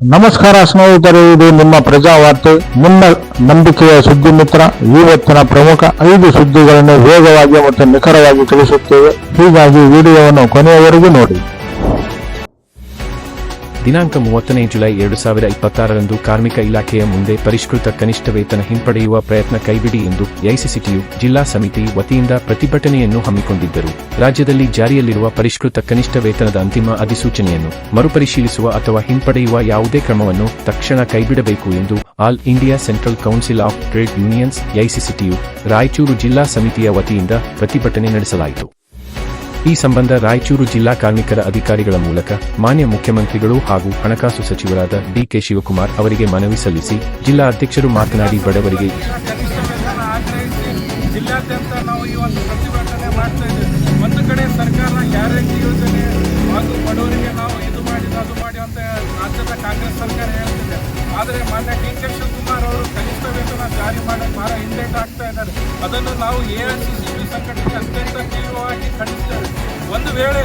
ನಮಸ್ಕಾರ ಸ್ನೇಹಿತರೆ, ಇದು ನಿಮ್ಮ ಪ್ರಜಾವಾರ್ತೆ, ನಿಮ್ಮ ನಂಬಿಕೆಯ ಸುದ್ದಿ ಮಿತ್ರ. ಇವತ್ತಿನ ಪ್ರಮುಖ 5 ಸುದ್ದಿಗಳನ್ನು ವೇಗವಾಗಿ ಮತ್ತು ನಿಖರವಾಗಿ ತಿಳಿಸುತ್ತೇವೆ. ಹೀಗಾಗಿ ವಿಡಿಯೋವನ್ನು ಕೊನೆಯವರೆಗೂ ನೋಡಿ. ದಿನಾಂಕ 30ನೇ ಜುಲೈ 2026ರಂದು ಕಾರ್ಮಿಕ ಇಲಾಖೆಯ ಮುಂದೆ ಪರಿಷ್ಕೃತ ಕನಿಷ್ಠ ವೇತನ ಹಿಂಪಡೆಯುವ ಪ್ರಯತ್ನ ಕೈಬಿಡಿ ಎಂದು ಎಐಸಿಸಿಟಿಯು ಜಿಲ್ಲಾ ಸಮಿತಿ ವತಿಯಿಂದ ಪ್ರತಿಭಟನೆಯನ್ನು ಹಮ್ಮಿಕೊಂಡಿದ್ದರು. ರಾಜ್ಯದಲ್ಲಿ ಜಾರಿಯಲ್ಲಿರುವ ಪರಿಷ್ಕೃತ ಕನಿಷ್ಠ ವೇತನದ ಅಂತಿಮ ಅಧಿಸೂಚನೆಯನ್ನು ಮರುಪರಿಶೀಲಿಸುವ ಅಥವಾ ಹಿಂಪಡೆಯುವ ಯಾವುದೇ ಕ್ರಮವನ್ನು ತಕ್ಷಣ ಕೈಬಿಡಬೇಕು ಎಂದು all India central council of trade unions AICCTU Raichur ಜಿಲ್ಲಾ ಸಮಿತಿಯ ವತಿಯಿಂದ ಪ್ರತಿಭಟನೆ ನಡೆಸಲಾಯಿತು. ಈ ಸಂಬಂಧ ರಾಯಚೂರು ಜಿಲ್ಲಾ ಕಾರ್ಮಿಕರ ಅಧಿಕಾರಿಗಳ ಮೂಲಕ ಮಾನ್ಯ ಮುಖ್ಯಮಂತ್ರಿಗಳು ಹಾಗೂ ಹಣಕಾಸು ಸಚಿವರಾದ ಡಿ.ಕೆ. ಶಿವಕುಮಾರ್ ಅವರಿಗೆ ಮನವಿ ಸಲ್ಲಿಸಿ ಜಿಲ್ಲಾ ಅಧ್ಯಕ್ಷರು ಮಾತನಾಡಿ ಬಡವರಿಗೆ ಜಿಲ್ಲಾದ್ಯಂತ ನಾವು ಈ ಒಂದು ಪ್ರತಿಭಟನೆ ಮಾಡ್ತಾ ಇದ್ದೇವೆ. ಒಂದು ಕಡೆ ಸರ್ಕಾರ ಗ್ಯಾರಂಟಿ ಯೋಜನೆ ಹಾಗೂ ಬಡವರಿಗೆ ನಾವು ಇದು ಮಾಡಿ ಅದು ಮಾಡಿ ಅಂತ ರಾಜ್ಯದ ಕಾಂಗ್ರೆಸ್ ಸರ್ಕಾರ ಹೇಳ್ತಿದೆ. ಆದರೆ ಮಾನ್ಯ ಡಿ.ಕೆ. ಶಿವಕುಮಾರ್ ಅವರು ಕನಿಷ್ಠ ವೇತನ ಜಾರಿ ಮಾಡಲು ಭಾಳ ಹಿಂದೇಟು ಆಗ್ತಾ ಇದ್ದಾರೆ. ಅದನ್ನು ನಾವು ಎಐಸಿಸಿಟಿ ಸಂಘಟನೆ ಅತ್ಯಂತ ತೀವ್ರವಾಗಿ ಖಂಡಿಸ್ತೇವೆ. ಒಂದು ವೇಳೆ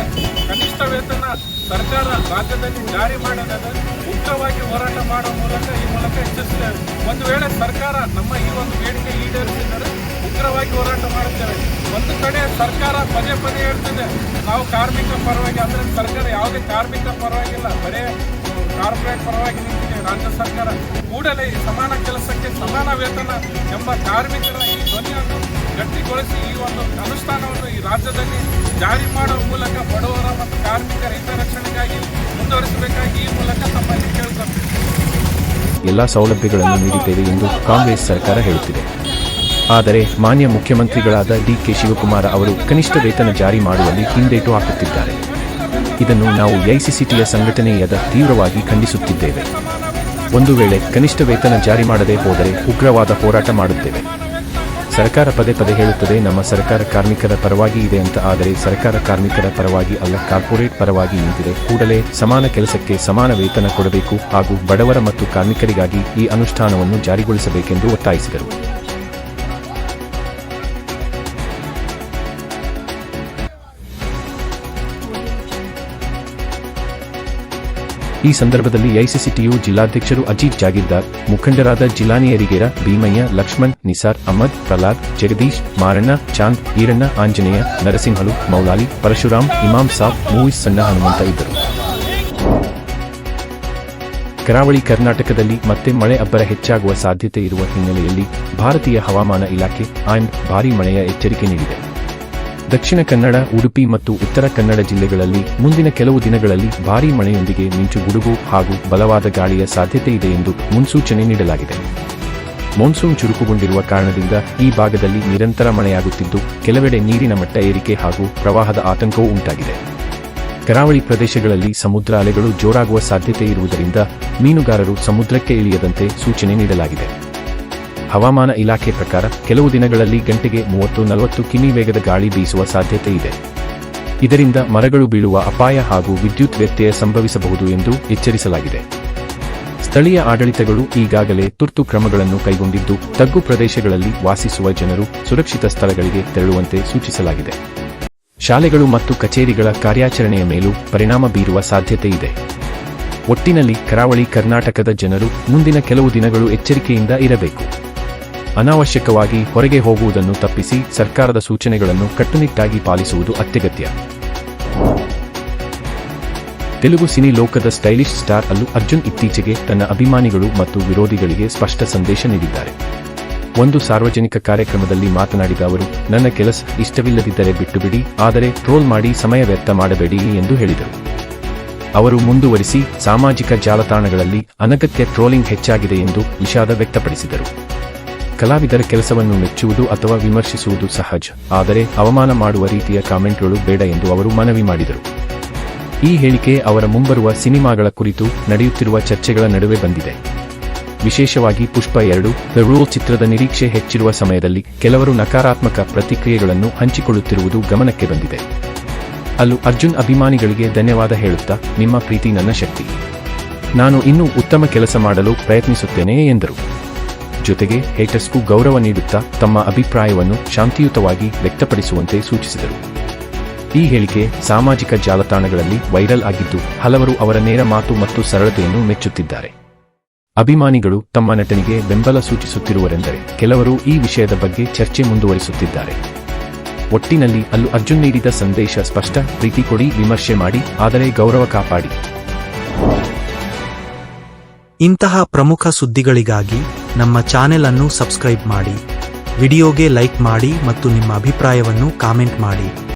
ಕನಿಷ್ಠ ವೇತನ ಸರ್ಕಾರ ರಾಜ್ಯದಲ್ಲಿ ಜಾರಿ ಮಾಡಿದರೆ ಉಗ್ರವಾಗಿ ಹೋರಾಟ ಮಾಡುವ ಮೂಲಕ ಈ ಮೂಲಕ ಹೆಚ್ಚಿಸುತ್ತೇವೆ. ಒಂದು ವೇಳೆ ಸರ್ಕಾರ ನಮ್ಮ ಈ ಒಂದು ಬೇಡಿಕೆ ಈಡೇರಿಸಿದರೆ ಉಗ್ರವಾಗಿ ಹೋರಾಟ ಮಾಡುತ್ತೇವೆ. ಒಂದು ಕಡೆ ಸರ್ಕಾರ ಪದೇ ಪದೇ ಹೇಳ್ತಿದೆ ನಾವು ಕಾರ್ಮಿಕ ಪರವಾಗಿ, ಅಂದರೆ ಸರ್ಕಾರ ಯಾವುದೇ ಕಾರ್ಮಿಕ ಪರವಾಗಿಲ್ಲ, ಬರೇ ಕಾರ್ಪೊರೇಟ್ ಪರವಾಗಿ ನಿಂತಿದೆ. ರಾಜ್ಯ ಸರ್ಕಾರ ಕೂಡಲೇ ಸಮಾನ ಕೆಲಸಕ್ಕೆ ಸಮಾನ ವೇತನ ಎಂಬ ಕಾರ್ಮಿಕರ ಈ ಧ್ವನಿಯನ್ನು ಗಟ್ಟಿಗೊಳಿಸಿ ಈ ಒಂದು ಅನುಷ್ಠಾನವನ್ನು ಈ ರಾಜ್ಯದಲ್ಲಿ ಜಾರಿ ಮಾಡುವ ಮೂಲಕ ಬಡವರ ಮತ್ತು ಕಾರ್ಮಿಕರ ಹಿತರಕ್ಷಣೆಗಾಗಿ ಮುಂದುವರಿಸಬೇಕಾಗಿ ಈ ಮೂಲಕ ತಮ್ಮಲ್ಲಿ ಕೇಳಿಕೊಳ್ಳುತ್ತೇವೆ. ಎಲ್ಲ ಸೌಲಭ್ಯಗಳನ್ನು ನೀಡಿದ್ದೇವೆ ಎಂದು ಕಾಂಗ್ರೆಸ್ ಸರ್ಕಾರ ಹೇಳುತ್ತಿದೆ. ಆದರೆ ಮಾನ್ಯ ಮುಖ್ಯಮಂತ್ರಿಗಳಾದ ಡಿ.ಕೆ. ಶಿವಕುಮಾರ್ ಅವರು ಕನಿಷ್ಠ ವೇತನ ಜಾರಿ ಮಾಡುವಲ್ಲಿ ಹಿಂದೇಟು ಹಾಕುತ್ತಿದ್ದಾರೆ. ಇದನ್ನು ನಾವು ಎಐಸಿಸಿಟಿಯ ಸಂಘಟನೆಯಾದ ತೀವ್ರವಾಗಿ ಖಂಡಿಸುತ್ತಿದ್ದೇವೆ. ಒಂದು ವೇಳೆ ಕನಿಷ್ಠ ವೇತನ ಜಾರಿ ಮಾಡದೆ ಹೋದರೆ ಉಗ್ರವಾದ ಹೋರಾಟ ಮಾಡುತ್ತೇವೆ. ಸರ್ಕಾರ ಪದೇ ಪದೇ ಹೇಳುತ್ತದೆ ನಮ್ಮ ಸರ್ಕಾರ ಕಾರ್ಮಿಕರ ಪರವಾಗಿ ಇದೆ ಅಂತ, ಆದರೆ ಸರ್ಕಾರ ಕಾರ್ಮಿಕರ ಪರವಾಗಿ ಅಲ್ಲ, ಕಾರ್ಪೊರೇಟ್ ಪರವಾಗಿ ನಿಂತಿದೆ. ಕೂಡಲೇ ಸಮಾನ ಕೆಲಸಕ್ಕೆ ಸಮಾನ ವೇತನ ಕೊಡಬೇಕು ಹಾಗೂ ಬಡವರ ಮತ್ತು ಕಾರ್ಮಿಕರಿಗಾಗಿ ಈ ಅನುಷ್ಠಾನವನ್ನು ಜಾರಿಗೊಳಿಸಬೇಕೆಂದು ಒತ್ತಾಯಿಸಿದರು. ಈ ಸಂದರ್ಭದಲ್ಲಿ ಎಐಸಿಸಿಟಿಯು ಜಿಲ್ಲಾಧ್ಯಕ್ಷರು ಅಜಿತ್ ಜಾಗೀರ್ದಾರ್, ಮುಖಂಡರಾದ ಜಿಲಾನಿ ಯರಿಗೇರ, ಭೀಮಯ್ಯ, ಲಕ್ಷ್ಮಣ್, ನಿಸಾರ್, ಅಹಮದ್, ಪ್ರಹ್ಲಾದ್, ಜಗದೀಶ್, ಮಾರಣ್ಣ, ಚಾಂದ್, ಈರಣ್ಣ, ಆಂಜನೇಯ, ನರಸಿಂಹಲು, ಮೌಲಾಲಿ, ಪರಶುರಾಮ್, ಇಮಾಮ್ ಸಾಬ್, ಮೂವಿಸ್, ಸಣ್ಣ ಹನುಮಂತ ಇದ್ದರು. ಕರಾವಳಿ ಕರ್ನಾಟಕದಲ್ಲಿ ಮತ್ತೆ ಮಳೆ ಅಬ್ಬರ ಹೆಚ್ಚಾಗುವ ಸಾಧ್ಯತೆ ಇರುವ ಹಿನ್ನೆಲೆಯಲ್ಲಿ ಭಾರತೀಯ ಹವಾಮಾನ ಇಲಾಖೆ ಭಾರೀ ಮಳೆಯ ಎಚ್ಚರಿಕೆ ನೀಡಿದೆ. ದಕ್ಷಿಣ ಕನ್ನಡ, ಉಡುಪಿ ಮತ್ತು ಉತ್ತರ ಕನ್ನಡ ಜಿಲ್ಲೆಗಳಲ್ಲಿ ಮುಂದಿನ ಕೆಲವು ದಿನಗಳಲ್ಲಿ ಭಾರೀ ಮಳೆಯೊಂದಿಗೆ ಮಿಂಚು ಗುಡುಗು ಹಾಗೂ ಬಲವಾದ ಗಾಳಿಯ ಸಾಧ್ಯತೆ ಇದೆ ಎಂದು ಮುನ್ಸೂಚನೆ ನೀಡಲಾಗಿದೆ. ಮಾನ್ಸೂನ್ ಚುರುಕುಗೊಂಡಿರುವ ಕಾರಣದಿಂದ ಈ ಭಾಗದಲ್ಲಿ ನಿರಂತರ ಮಳೆಯಾಗುತ್ತಿದ್ದು ಕೆಲವೆಡೆ ನೀರಿನ ಮಟ್ಟ ಏರಿಕೆ ಹಾಗೂ ಪ್ರವಾಹದ ಆತಂಕವೂ ಉಂಟಾಗಿದೆ. ಕರಾವಳಿ ಪ್ರದೇಶಗಳಲ್ಲಿ ಸಮುದ್ರ ಅಲೆಗಳು ಜೋರಾಗುವ ಸಾಧ್ಯತೆ ಇರುವುದರಿಂದ ಮೀನುಗಾರರು ಸಮುದ್ರಕ್ಕೆ ಇಳಿಯದಂತೆ ಸೂಚನೆ ನೀಡಲಾಗಿದೆ. ಹವಾಮಾನ ಇಲಾಖೆ ಪ್ರಕಾರ ಕೆಲವು ದಿನಗಳಲ್ಲಿ ಗಂಟೆಗೆ 30-40 ಕಿಮಿ ವೇಗದ ಗಾಳಿ ಬೀಸುವ ಸಾಧ್ಯತೆ ಇದೆ. ಇದರಿಂದ ಮರಗಳು ಬೀಳುವ ಅಪಾಯ ಹಾಗೂ ವಿದ್ಯುತ್ ವ್ಯತ್ಯಯ ಸಂಭವಿಸಬಹುದು ಎಂದು ಎಚ್ಚರಿಸಲಾಗಿದೆ. ಸ್ಥಳೀಯ ಆಡಳಿತಗಳು ಈಗಾಗಲೇ ತುರ್ತು ಕ್ರಮಗಳನ್ನು ಕೈಗೊಂಡಿದ್ದು ತಗ್ಗು ಪ್ರದೇಶಗಳಲ್ಲಿ ವಾಸಿಸುವ ಜನರು ಸುರಕ್ಷಿತ ಸ್ಥಳಗಳಿಗೆ ತೆರಳುವಂತೆ ಸೂಚಿಸಲಾಗಿದೆ. ಶಾಲೆಗಳು ಮತ್ತು ಕಚೇರಿಗಳ ಕಾರ್ಯಾಚರಣೆಯ ಮೇಲೂ ಪರಿಣಾಮ ಬೀರುವ ಸಾಧ್ಯತೆ ಇದೆ. ಒಟ್ಟಿನಲ್ಲಿ ಕರಾವಳಿ ಕರ್ನಾಟಕದ ಜನರು ಮುಂದಿನ ಕೆಲವು ದಿನಗಳು ಎಚ್ಚರಿಕೆಯಿಂದ ಇರಬೇಕು. ಅನಾವಶ್ಯಕವಾಗಿ ಹೊರಗೆ ಹೋಗುವುದನ್ನು ತಪ್ಪಿಸಿ ಸರ್ಕಾರದ ಸೂಚನೆಗಳನ್ನು ಕಟ್ಟುನಿಟ್ಟಾಗಿ ಪಾಲಿಸುವುದು ಅತ್ಯಗತ್ಯ. ತೆಲುಗು ಸಿನಿ ಲೋಕದ ಸ್ಟೈಲಿಶ್ ಸ್ಟಾರ್ ಅಲ್ಲು ಅರ್ಜುನ್ ಇತ್ತೀಚೆಗೆ ತನ್ನ ಅಭಿಮಾನಿಗಳು ಮತ್ತು ವಿರೋಧಿಗಳಿಗೆ ಸ್ಪಷ್ಟ ಸಂದೇಶ ನೀಡಿದ್ದಾರೆ. ಒಂದು ಸಾರ್ವಜನಿಕ ಕಾರ್ಯಕ್ರಮದಲ್ಲಿ ಮಾತನಾಡಿದ ಅವರು, ನನ್ನ ಕೆಲಸ ಇಷ್ಟವಿಲ್ಲದಿದ್ದರೆ ಬಿಟ್ಟುಬಿಡಿ, ಆದರೆ ಟ್ರೋಲ್ ಮಾಡಿ ಸಮಯ ವ್ಯರ್ಥ ಮಾಡಬೇಡಿ ಎಂದು ಹೇಳಿದರು. ಅವರು ಮುಂದುವರಿಸಿ, ಸಾಮಾಜಿಕ ಜಾಲತಾಣಗಳಲ್ಲಿ ಅನಗತ್ಯ ಟ್ರೋಲಿಂಗ್ ಹೆಚ್ಚಾಗಿದೆ ಎಂದು ವಿಷಾದ ವ್ಯಕ್ತಪಡಿಸಿದರು. ಕಲಾವಿದರ ಕೆಲಸವನ್ನು ಮೆಚ್ಚುವುದು ಅಥವಾ ವಿಮರ್ಶಿಸುವುದು ಸಹಜ, ಆದರೆ ಅವಮಾನ ಮಾಡುವ ರೀತಿಯ ಕಾಮೆಂಟ್ಗಳು ಬೇಡ ಎಂದು ಅವರು ಮನವಿ ಮಾಡಿದರು. ಈ ಹೇಳಿಕೆ ಅವರ ಮುಂಬರುವ ಸಿನಿಮಾಗಳ ಕುರಿತು ನಡೆಯುತ್ತಿರುವ ಚರ್ಚೆಗಳ ನಡುವೆ ಬಂದಿದೆ. ವಿಶೇಷವಾಗಿ ಪುಷ್ಪ 2 ದ ರೂಲ್ ಚಿತ್ರದ ನಿರೀಕ್ಷೆ ಹೆಚ್ಚಿರುವ ಸಮಯದಲ್ಲಿ ಕೆಲವರು ನಕಾರಾತ್ಮಕ ಪ್ರತಿಕ್ರಿಯೆಗಳನ್ನು ಹಂಚಿಕೊಳ್ಳುತ್ತಿರುವುದು ಗಮನಕ್ಕೆ ಬಂದಿದೆ. ಅಲ್ಲು ಅರ್ಜುನ್ ಅಭಿಮಾನಿಗಳಿಗೆ ಧನ್ಯವಾದ ಹೇಳುತ್ತಾ, ನಿಮ್ಮ ಪ್ರೀತಿ ನನ್ನ ಶಕ್ತಿ, ನಾನು ಇನ್ನೂ ಉತ್ತಮ ಕೆಲಸ ಮಾಡಲು ಪ್ರಯತ್ನಿಸುತ್ತೇನೆ ಎಂದರು. ಜೊತೆಗೆ ಹೇಟರ್ಸ್ಗೂ ಗೌರವ ನೀಡುತ್ತಾ ತಮ್ಮ ಅಭಿಪ್ರಾಯವನ್ನು ಶಾಂತಿಯುತವಾಗಿ ವ್ಯಕ್ತಪಡಿಸುವಂತೆ ಸೂಚಿಸಿದರು. ಈ ಹೇಳಿಕೆ ಸಾಮಾಜಿಕ ಜಾಲತಾಣಗಳಲ್ಲಿ ವೈರಲ್ ಆಗಿದ್ದು ಹಲವರು ಅವರ ನೇರ ಮಾತು ಮತ್ತು ಸರಳತೆಯನ್ನು ಮೆಚ್ಚುತ್ತಿದ್ದಾರೆ. ಅಭಿಮಾನಿಗಳು ತಮ್ಮ ನಟನಿಗೆ ಬೆಂಬಲ ಸೂಚಿಸುತ್ತಿರುವರೆಂದರೆ ಕೆಲವರು ಈ ವಿಷಯದ ಬಗ್ಗೆ ಚರ್ಚೆ ಮುಂದುವರಿಸುತ್ತಿದ್ದಾರೆ. ಒಟ್ಟಿನಲ್ಲಿ ಅಲ್ಲು ಅರ್ಜುನ್ ನೀಡಿದ ಸಂದೇಶ ಸ್ಪಷ್ಟ: ಪ್ರೀತಿ ಕೊಡಿ, ವಿಮರ್ಶೆ ಮಾಡಿ, ಆದರೆ ಗೌರವ ಕಾಪಾಡಿ. ಇಂತಹ ಪ್ರಮುಖ ಸುದ್ದಿಗಳಿಗಾಗಿ ನಮ್ಮ ಚಾನೆಲ್ ಅನ್ನು ಸಬ್ಸ್ಕ್ರೈಬ್ ಮಾಡಿ, ವಿಡಿಯೋಗೆ ಲೈಕ್ ಮಾಡಿ ಮತ್ತು ನಿಮ್ಮ ಅಭಿಪ್ರಾಯವನ್ನು ಕಾಮೆಂಟ್ ಮಾಡಿ.